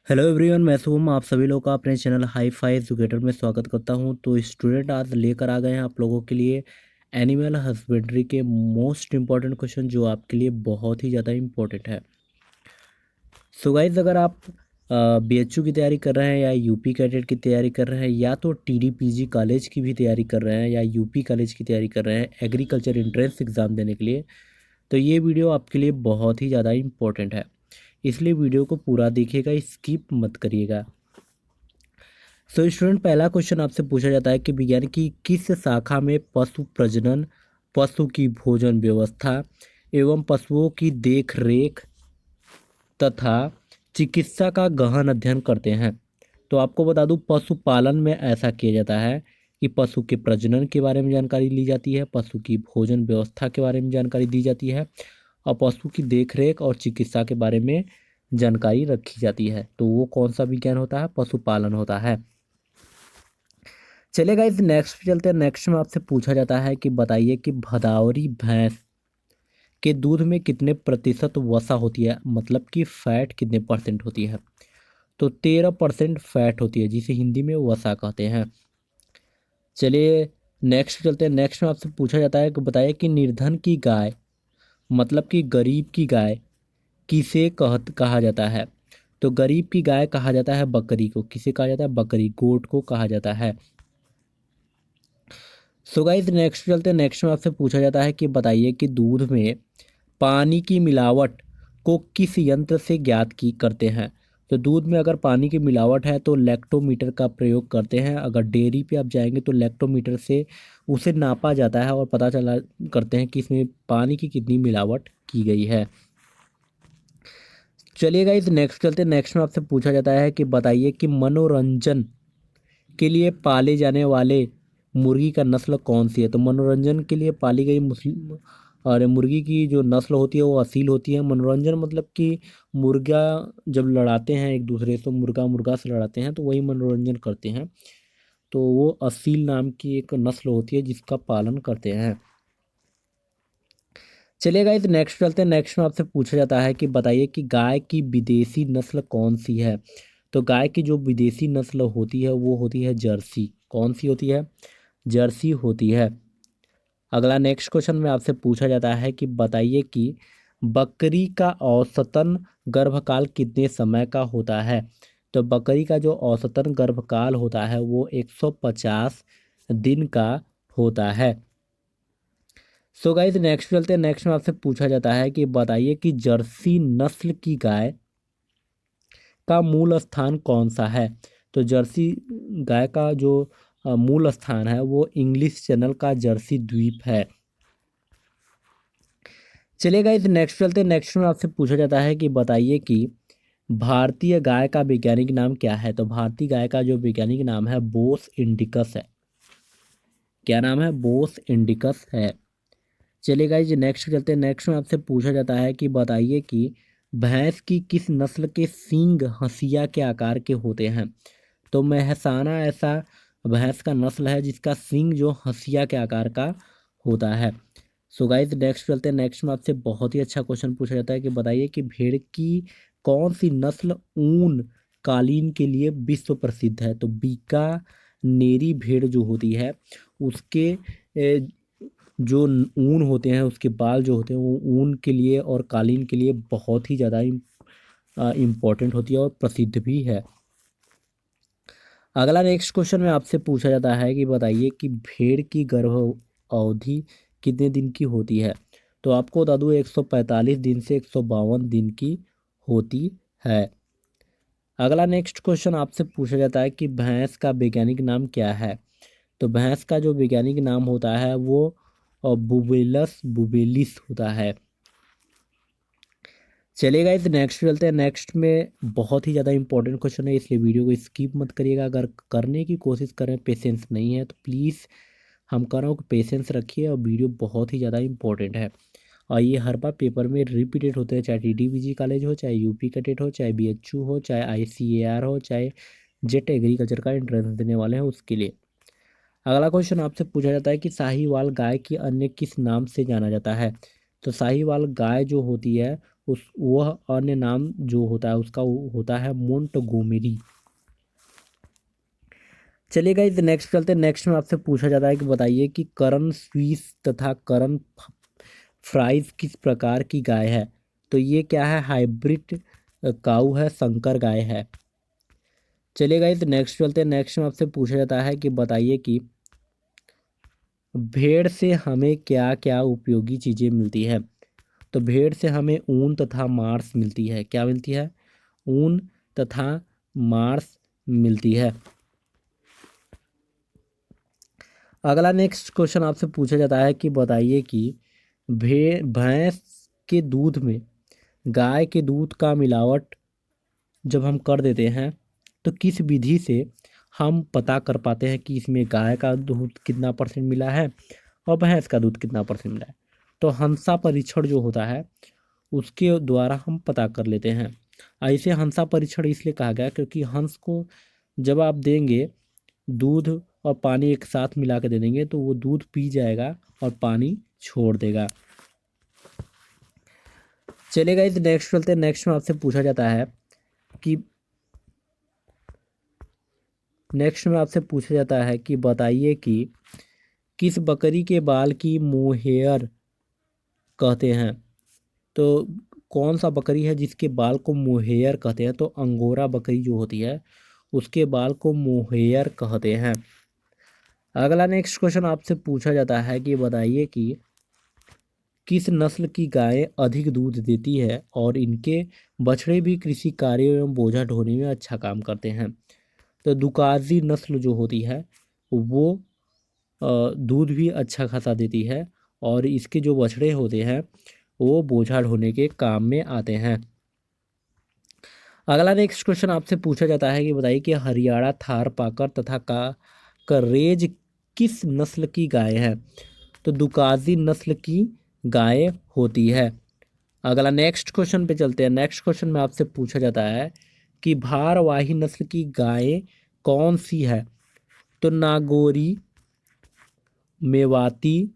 Hello everyone, मैं शुभम आप सभी लोग का अपने चैनल हाई फाई एजुकेटर में स्वागत करता हूं। तो स्टूडेंट आज लेकर आ गए हैं आप लोगों के लिए एनिमल हस्बेंड्री के मोस्ट इम्पॉर्टेंट क्वेश्चन जो आपके लिए बहुत ही ज़्यादा इम्पोर्टेंट है। सो गाइज, अगर आप बीएचयू की तैयारी कर रहे हैं या यूपी कैडेट की तैयारी कर रहे हैं या तो टीडीपीजी कॉलेज की भी तैयारी कर रहे हैं या यूपी कॉलेज की तैयारी कर रहे हैं एग्रीकल्चर एंट्रेंस एग्ज़ाम देने के लिए, तो ये वीडियो आपके लिए बहुत ही ज़्यादा इम्पोर्टेंट है। इसलिए वीडियो को पूरा देखिएगा, स्किप मत करिएगा। सो स्टूडेंट, पहला क्वेश्चन आपसे पूछा जाता है कि विज्ञान की किस शाखा में पशु प्रजनन, पशु की भोजन व्यवस्था एवं पशुओं की देख रेख तथा चिकित्सा का गहन अध्ययन करते हैं। तो आपको बता दूं, पशुपालन में ऐसा किया जाता है कि पशु के प्रजनन के बारे में जानकारी ली जाती है, पशु की भोजन व्यवस्था के बारे में जानकारी दी जाती है और पशु की देखरेख और चिकित्सा के बारे में जानकारी रखी जाती है। तो वो कौन सा विज्ञान होता है? पशुपालन होता है। चलेगा, इस नेक्स्ट पे चलते हैं। नेक्स्ट में आपसे पूछा जाता है कि बताइए कि भदावरी भैंस के दूध में कितने प्रतिशत वसा होती है, मतलब कि फैट कितने परसेंट होती है? तो 13% फैट होती है, जिसे हिंदी में वसा कहते हैं। चलिए नेक्स्ट चलते हैं। नेक्स्ट में आपसे पूछा जाता है कि बताइए कि निर्धन की गाय, मतलब कि गरीब की गाय किसे कहा जाता है? तो गरीब की गाय कहा जाता है बकरी को। किसे कहा जाता है? बकरी, गोट को कहा जाता है। सो गाइस, नेक्स्ट चलते हैं। नेक्स्ट में आपसे पूछा जाता है कि बताइए कि दूध में पानी की मिलावट को किस यंत्र से ज्ञात की करते हैं? तो दूध में अगर पानी की मिलावट है तो लैक्टोमीटर का प्रयोग करते हैं। अगर डेयरी पे आप जाएंगे तो लैक्टोमीटर से उसे नापा जाता है और पता चला करते हैं कि इसमें पानी की कितनी मिलावट की गई है। चलिएगा, इस नेक्स्ट चलते हैं। नेक्स्ट में आपसे पूछा जाता है कि बताइए कि मनोरंजन के लिए पाले जाने वाले मुर्गी का नस्ल कौन सी है? तो मनोरंजन के लिए पाली गई मुस्लिम और मुर्गी की जो नस्ल होती है वो असील होती है। मनोरंजन मतलब कि मुर्गा जब लड़ाते हैं एक दूसरे से, तो मुर्गा मुर्गा से लड़ाते हैं, तो वही मनोरंजन करते हैं। तो वो असील नाम की एक नस्ल होती है जिसका पालन करते हैं। चलिएगा, इस नेक्स्ट चलते हैं। नेक्स्ट में आपसे पूछा जाता है कि बताइए कि गाय की विदेशी नस्ल कौन सी है? तो गाय की जो विदेशी नस्ल होती है वो होती है जर्सी। कौन सी होती है? जर्सी होती है। अगला नेक्स्ट क्वेश्चन में आपसे पूछा जाता है कि बताइए कि बकरी का औसतन गर्भकाल कितने समय का होता है? तो बकरी का जो औसतन गर्भकाल होता है वो 150 दिन का होता है। सो गाइस, नेक्स्ट चलते हैं। नेक्स्ट में आपसे पूछा जाता है कि बताइए कि जर्सी नस्ल की गाय का मूल स्थान कौन सा है? तो जर्सी गाय का जो मूल स्थान है वो इंग्लिश चैनल का जर्सी द्वीप है। चलिएगा, इस नेक्स्ट चलते हैं। नेक्स्ट में आपसे पूछा जाता है कि बताइए कि भारतीय गाय का वैज्ञानिक नाम क्या है? तो भारतीय गाय का जो वैज्ञानिक नाम है बोस इंडिकस है। क्या नाम है? बोस इंडिकस है। चलिएगा, इस नेक्स्ट चलते हैं। नेक्स्ट में आपसे पूछा जाता है कि बताइए कि भैंस की किस नस्ल के सींग हंसिया के आकार के होते हैं? तो मेहसाना ऐसा भैंस का नस्ल है जिसका सींग जो हंसिया के आकार का होता है। सो गाइस, नेक्स्ट चलते हैं। नेक्स्ट में आपसे बहुत ही अच्छा क्वेश्चन पूछा जाता है कि बताइए कि भेड़ की कौन सी नस्ल ऊन कालीन के लिए विश्व प्रसिद्ध है? तो बीकानेरी भेड़ जो होती है उसके जो ऊन होते हैं, उसके बाल जो होते हैं वो ऊन के लिए और कालीन के लिए बहुत ही ज़्यादा इम्पोर्टेंट होती है और प्रसिद्ध भी है। अगला नेक्स्ट क्वेश्चन में आपसे पूछा जाता है कि बताइए कि भेड़ की गर्भ अवधि कितने दिन की होती है? तो आपको बता दूं, 145 दिन से 152 दिन की होती है। अगला नेक्स्ट क्वेश्चन आपसे पूछा जाता है कि भैंस का वैज्ञानिक नाम क्या है? तो भैंस का जो वैज्ञानिक नाम होता है वो बुबेलस बुबेलिस होता है। चलिएगा, इस नेक्स्ट चलते हैं। नेक्स्ट में बहुत ही ज़्यादा इंपॉर्टेंट क्वेश्चन है, इसलिए वीडियो को स्किप मत करिएगा। अगर करने की कोशिश करें, पेशेंस नहीं है तो प्लीज़, हम कर रहा हूँ कि पेशेंस रखिए और वीडियो बहुत ही ज़्यादा इंपॉर्टेंट है। और ये हर बार पेपर में रिपीटेड होते हैं, चाहे टीटीपीजी कॉलेज हो, चाहे यूपी कैडेट हो, चाहे बीएचयू हो, चाहे आईसीएआर हो, चाहे जेट एग्रीकल्चर का एंट्रेंस देने वाले हैं उसके लिए। अगला क्वेश्चन आपसे पूछा जाता है कि साहीवाल गाय की अन्य किस नाम से जाना जाता है? तो साहीवाल गाय जो होती है उस वह अन्य नाम जो होता है उसका वो होता है मोंटगोमेरी। चलिए गाइस नेक्स्ट चलते हैं। नेक्स्ट में आपसे पूछा जाता है कि बताइए कि करण स्विस तथा करण फ्राइज किस प्रकार की गाय है। तो ये क्या है, हाइब्रिड काऊ है, संकर गाय है। चलिए गाइस नेक्स्ट चलते हैं। नेक्स्ट में आपसे पूछा जाता है कि बताइए कि भेड़ से हमें क्या क्या उपयोगी चीज़ें मिलती है। तो भेड़ से हमें ऊन तथा मांस मिलती है। क्या मिलती है, ऊन तथा मांस मिलती है। अगला नेक्स्ट क्वेश्चन आपसे पूछा जाता है कि बताइए कि भैंस के दूध में गाय के दूध का मिलावट जब हम कर देते हैं तो किस विधि से हम पता कर पाते हैं कि इसमें गाय का दूध कितना परसेंट मिला है और भैंस का दूध कितना परसेंट मिला है। तो हंसा परीक्षण जो होता है उसके द्वारा हम पता कर लेते हैं। ऐसे हंसा परीक्षण इसलिए कहा गया क्योंकि हंस को जब आप देंगे दूध और पानी एक साथ मिला के दे देंगे तो वो दूध पी जाएगा और पानी छोड़ देगा। चलेगा, इस नेक्स्ट चलते हैं। नेक्स्ट में आपसे पूछा जाता है कि बताइए कि किस बकरी के बाल की मोहेयर कहते हैं। तो कौन सा बकरी है जिसके बाल को मोहेयर कहते हैं। तो अंगोरा बकरी जो होती है उसके बाल को मोहेयर कहते हैं। अगला नेक्स्ट क्वेश्चन आपसे पूछा जाता है कि बताइए कि किस नस्ल की गायें अधिक दूध देती है और इनके बछड़े भी कृषि कार्यों एवं बोझा ढोने में अच्छा काम करते हैं। तो दुकाजी नस्ल जो होती है वो दूध भी अच्छा खासा देती है और इसके जो बछड़े होते हैं वो बोझा ढोने के काम में आते हैं। अगला नेक्स्ट क्वेश्चन आपसे पूछा जाता है कि बताइए कि हरियाणा थार पाकर तथा करेज किस नस्ल की गाय है। तो दुकाजी नस्ल की गाय होती है। अगला नेक्स्ट क्वेश्चन पे चलते हैं। नेक्स्ट क्वेश्चन में आपसे पूछा जाता है कि भारवाही नस्ल की गाय कौन सी है। तो नागौरी, मेवाती,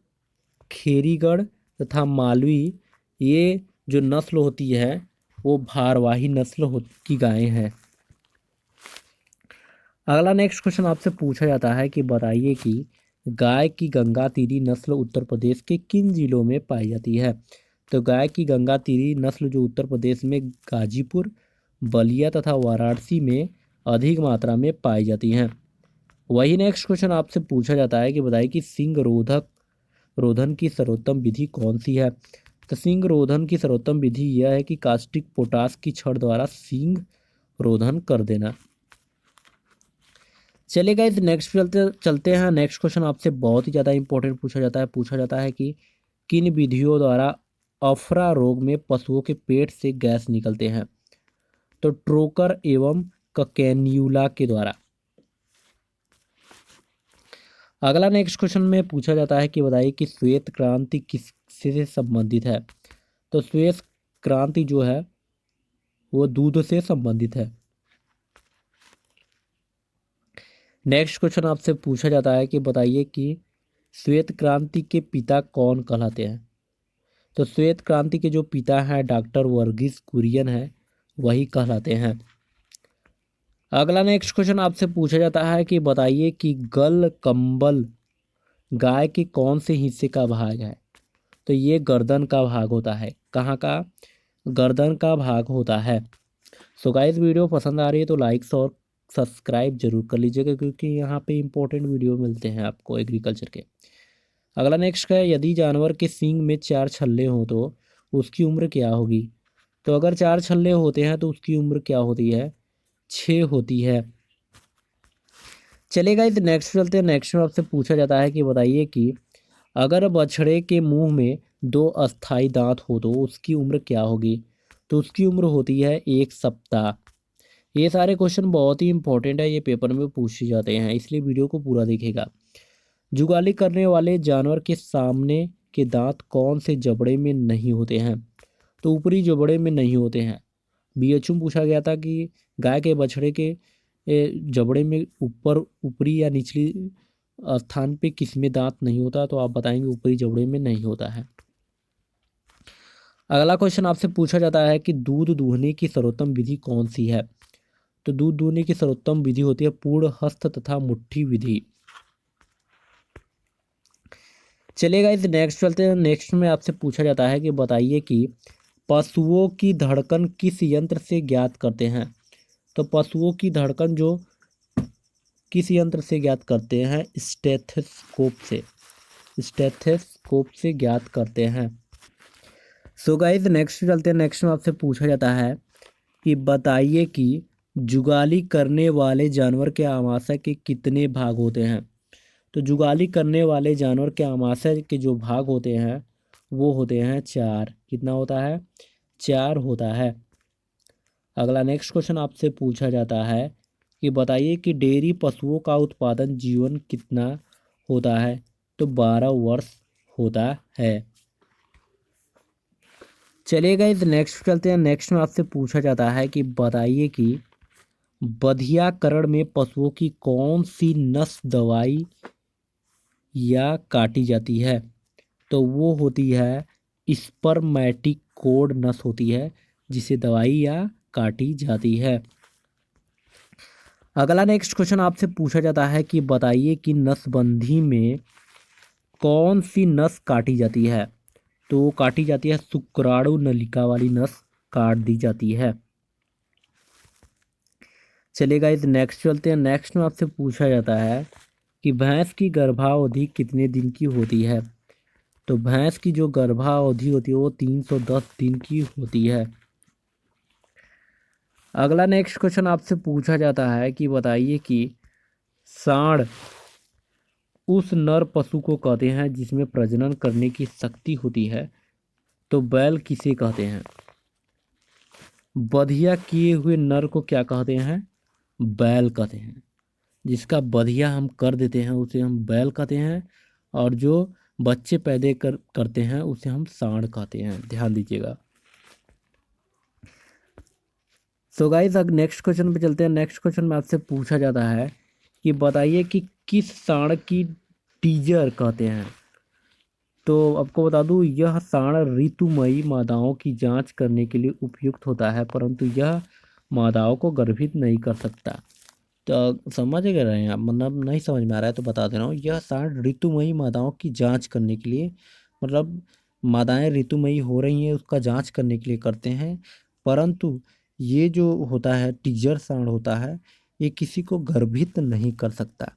खेरीगढ़ तथा मालवी, ये जो नस्ल होती है वो भारवाही नस्ल की गायें हैं। अगला नेक्स्ट क्वेश्चन आपसे पूछा जाता है कि बताइए कि गाय की गंगातीरी नस्ल उत्तर प्रदेश के किन जिलों में पाई जाती है। तो गाय की गंगातीरी नस्ल जो उत्तर प्रदेश में गाजीपुर, बलिया तथा वाराणसी में अधिक मात्रा में पाई जाती हैं। वही नेक्स्ट क्वेश्चन आपसे पूछा जाता है कि बताइए कि सिंग रोधन की सर्वोत्तम विधि कौन सी है। तो सिंग रोधन की सर्वोत्तम विधि यह है कि कास्टिक पोटास की छड़ द्वारा सिंग रोधन कर देना। चलेगा, इस नेक्स्ट चलते हैं। नेक्स्ट क्वेश्चन आपसे बहुत ही ज़्यादा इंपॉर्टेंट पूछा जाता है कि किन विधियों द्वारा अफरा रोग में पशुओं के पेट से गैस निकलते हैं। तो ट्रोकर एवं ककेन्यूला के द्वारा। अगला नेक्स्ट क्वेश्चन में पूछा जाता है कि बताइए कि श्वेत क्रांति किससे संबंधित है। तो श्वेत क्रांति जो है वो दूध से संबंधित है। नेक्स्ट क्वेश्चन आपसे पूछा जाता है कि बताइए कि श्वेत क्रांति के पिता कौन कहलाते हैं। तो श्वेत क्रांति के जो पिता हैं डॉक्टर वर्गीस कुरियन है, वही कहलाते हैं। अगला नेक्स्ट क्वेश्चन आपसे पूछा जाता है कि बताइए कि गल कंबल गाय के कौन से हिस्से का भाग है। तो ये गर्दन का भाग होता है। कहाँ का, गर्दन का भाग होता है। सो गाइस वीडियो पसंद आ रही है तो लाइक्स और सब्सक्राइब जरूर कर लीजिएगा क्योंकि यहाँ पे इंपॉर्टेंट वीडियो मिलते हैं आपको एग्रीकल्चर के। अगला नेक्स्ट है, यदि जानवर के सींग में 4 छल्ले हों तो उसकी उम्र क्या होगी। तो अगर 4 छल्ले होते हैं तो उसकी उम्र क्या होती है, 6 होती है। चलेगा, इस नेक्स्ट चलते हैं। नेक्स्ट में आपसे पूछा जाता है कि बताइए कि अगर बछड़े के मुंह में 2 अस्थाई दांत हो तो उसकी उम्र क्या होगी। तो उसकी उम्र होती है 1 सप्ताह। ये सारे क्वेश्चन बहुत ही इंपॉर्टेंट है, ये पेपर में पूछे जाते हैं इसलिए वीडियो को पूरा देखेगा। जुगाली करने वाले जानवर के सामने के दांत कौन से जबड़े में नहीं होते हैं। तो ऊपरी जबड़े में नहीं होते हैं। बीएचयू में पूछा गया था कि गाय के बछड़े के जबड़े में ऊपरी या निचली स्थान पे किस में दांत नहीं होता। तो आप बताएंगे ऊपरी जबड़े में नहीं होता है। अगला क्वेश्चन आपसे पूछा जाता है कि दूध दूहने की सर्वोत्तम विधि कौन सी है। तो दूध दूहने की सर्वोत्तम विधि होती है पूर्ण हस्त तथा मुट्ठी विधि। चलेगा, इस नेक्स्ट चलते हैं। नेक्स्ट में आपसे पूछा जाता है कि बताइए कि पशुओं की धड़कन किस यंत्र से ज्ञात करते हैं। तो पशुओं की धड़कन जो किस यंत्र से ज्ञात करते हैं, स्टेथोस्कोप से, स्टेथोस्कोप से ज्ञात करते हैं। सो गाइस नेक्स्ट चलते हैं। नेक्स्ट में आपसे पूछा जाता है कि बताइए कि जुगाली करने वाले जानवर के आमाशय के कितने भाग होते हैं। तो जुगाली करने वाले जानवर के आमाशय के जो भाग होते हैं वो होते हैं 4। कितना होता है? 4 होता है। अगला नेक्स्ट क्वेश्चन आपसे पूछा जाता है कि बताइए कि डेयरी पशुओं का उत्पादन जीवन कितना होता है। तो 12 वर्ष होता है। चलिएगा, इस नेक्स्ट चलते हैं। नेक्स्ट में आपसे पूछा जाता है कि बताइए कि बधियाकरण में पशुओं की कौन सी नस्ल दवाई या काटी जाती है। तो वो होती है स्पर्मेटिकोड नस्ल होती है जिसे दवाई या काटी जाती है। अगला नेक्स्ट क्वेश्चन आपसे पूछा जाता है कि बताइए कि नसबंदी में कौन सी नस काटी जाती है। तो वो काटी जाती है शुक्राणु नलिका वाली नस काट दी जाती है। चलेगा, इस नेक्स्ट चलते हैं। नेक्स्ट में आपसे पूछा जाता है कि भैंस की गर्भावधि कितने दिन की होती है। तो भैंस की जो गर्भावधि होती है वो 310 दिन की होती है। अगला नेक्स्ट क्वेश्चन आपसे पूछा जाता है कि बताइए कि सांड उस नर पशु को कहते हैं जिसमें प्रजनन करने की शक्ति होती है। तो बैल किसे कहते हैं? बधिया किए हुए नर को क्या कहते हैं? बैल कहते हैं। जिसका बधिया हम कर देते हैं उसे हम बैल कहते हैं, और जो बच्चे पैदा करते हैं उसे हम सांड कहते हैं। ध्यान दीजिएगा। सो गाइस अब नेक्स्ट क्वेश्चन पे चलते हैं। नेक्स्ट क्वेश्चन में आपसे पूछा जाता है कि बताइए कि किस सांड की टीजर कहते हैं। तो आपको बता दूं, यह सांड ऋतुमयी मादाओं की जांच करने के लिए उपयुक्त होता है, परंतु यह मादाओं को गर्भित नहीं कर सकता। तो समझ गए रहे हैं आप? मतलब नहीं समझ में आ रहा है तो बता दे रहा हूँ। यह सांड ऋतुमयी मादाओं की जांच करने के लिए, मतलब मादाएं ऋतुमयी हो रही हैं उसका जांच करने के लिए करते हैं, परंतु ये जो होता है टीजर सांड होता है ये किसी को गर्भित नहीं कर सकता।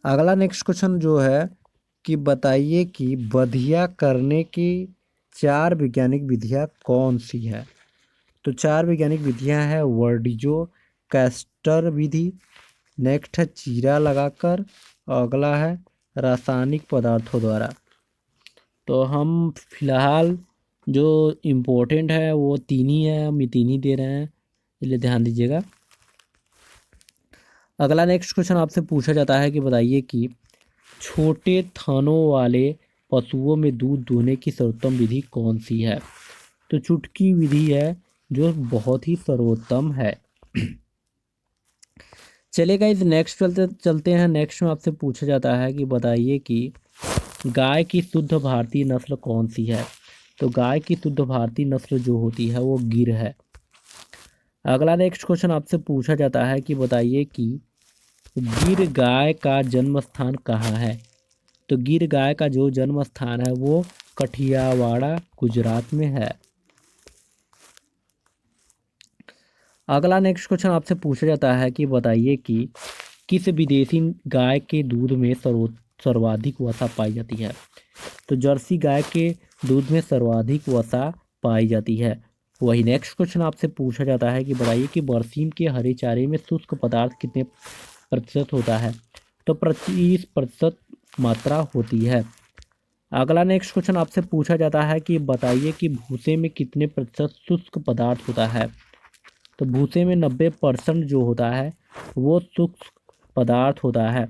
अगला नेक्स्ट क्वेश्चन जो है कि बताइए कि बधिया करने की 4 वैज्ञानिक विधियां कौन सी है। तो 4 वैज्ञानिक विधियां हैं वर्डिजो कैस्टर विधि, नेक्स्ट है चीरा लगाकर, अगला है रासायनिक पदार्थों द्वारा। तो हम फिलहाल जो इम्पोर्टेंट है वो 3 ही है, हम ये 3 ही दे रहे हैं, इसलिए ध्यान दीजिएगा। अगला नेक्स्ट क्वेश्चन आपसे पूछा जाता है कि बताइए कि छोटे थनों वाले पशुओं में दूध दूहने की सर्वोत्तम विधि कौन सी है। तो चुटकी विधि है जो बहुत ही सर्वोत्तम है। चलेगा, इस नेक्स्ट चलते हैं। नेक्स्ट में आपसे पूछा जाता है कि बताइए कि गाय की शुद्ध भारतीय नस्ल कौन सी है। तो गाय की शुद्ध भारतीय नस्ल जो होती है वो गिर है। अगला नेक्स्ट क्वेश्चन आपसे पूछा जाता है कि बताइए कि गिर गाय का जन्म स्थान कहाँ है। तो गिर गाय का जो जन्म स्थान है वो कठियावाड़ा गुजरात में है। अगला नेक्स्ट क्वेश्चन आपसे पूछा जाता है कि बताइए कि किस विदेशी गाय के दूध में सर्वाधिक वसा पाई जाती है। तो जर्सी गाय के दूध में सर्वाधिक वसा पाई जाती है। वही नेक्स्ट क्वेश्चन आपसे पूछा जाता है कि बताइए कि बरसीम के हरे चारे में शुष्क पदार्थ कितने प्रतिशत होता है। तो 25% मात्रा होती है। अगला नेक्स्ट क्वेश्चन आपसे पूछा जाता है कि बताइए कि भूसे में कितने प्रतिशत शुष्क पदार्थ होता है। तो भूसे में 90% जो होता है वो शुष्क पदार्थ होता है।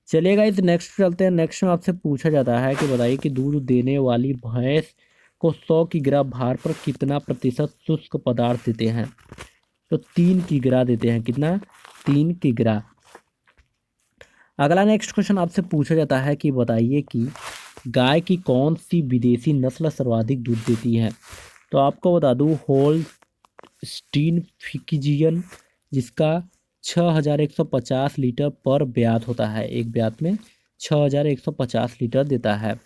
चलिएगा, इस नेक्स्ट चलते हैं। नेक्स्ट में आपसे पूछा जाता है कि बताइए कि दूध देने वाली भैंस को 100 किग्रा भार पर कितना प्रतिशत शुष्क पदार्थ देते हैं। तो 3 किग्रा देते हैं। कितना? 3 किग्रा। अगला नेक्स्ट क्वेश्चन आपसे पूछा जाता है कि बताइए कि गाय की कौन सी विदेशी नस्ल सर्वाधिक दूध देती है? तो आपको बता दूं, होल्स्टीन फ्रीजियन, जिसका 6150 लीटर पर ब्यात होता है। एक ब्यात में 6150 लीटर देता है।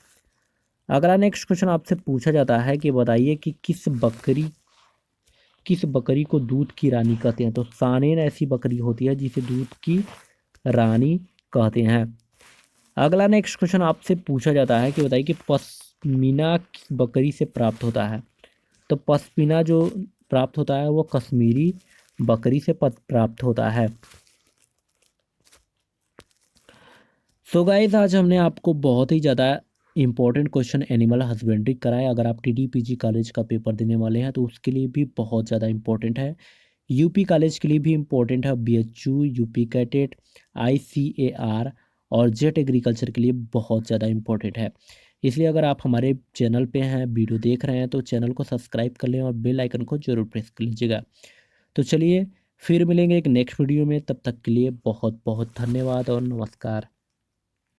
अगला नेक्स्ट क्वेश्चन आपसे पूछा जाता है कि बताइए कि किस बकरी को दूध की रानी कहते हैं? तो सानेन ऐसी बकरी होती है जिसे दूध की रानी कहते हैं। अगला नेक्स्ट क्वेश्चन आपसे पूछा जाता है कि बताइए कि पश्मीना किस बकरी से प्राप्त होता है? तो पश्मीना जो प्राप्त होता है वो कश्मीरी बकरी से प्राप्त होता है। सो गाइस, आज हमने आपको बहुत ही ज़्यादा इम्पोर्टेंट क्वेश्चन एनिमल हस्बेंड्री कराया। अगर आप टीडीपीजी कॉलेज का पेपर देने वाले हैं तो उसके लिए भी बहुत ज़्यादा इम्पोर्टेंट है। यूपी कॉलेज के लिए भी इम्पोर्टेंट है। बीएचयू, यूपी कैटेट, आईसीएआर और जेट एग्रीकल्चर के लिए बहुत ज़्यादा इम्पोर्टेंट है। इसलिए अगर आप हमारे चैनल पे हैं, वीडियो देख रहे हैं, तो चैनल को सब्सक्राइब कर लें और बेल आइकन को जरूर प्रेस कर लीजिएगा। तो चलिए फिर मिलेंगे एक नेक्स्ट वीडियो में। तब तक के लिए बहुत बहुत धन्यवाद और नमस्कार।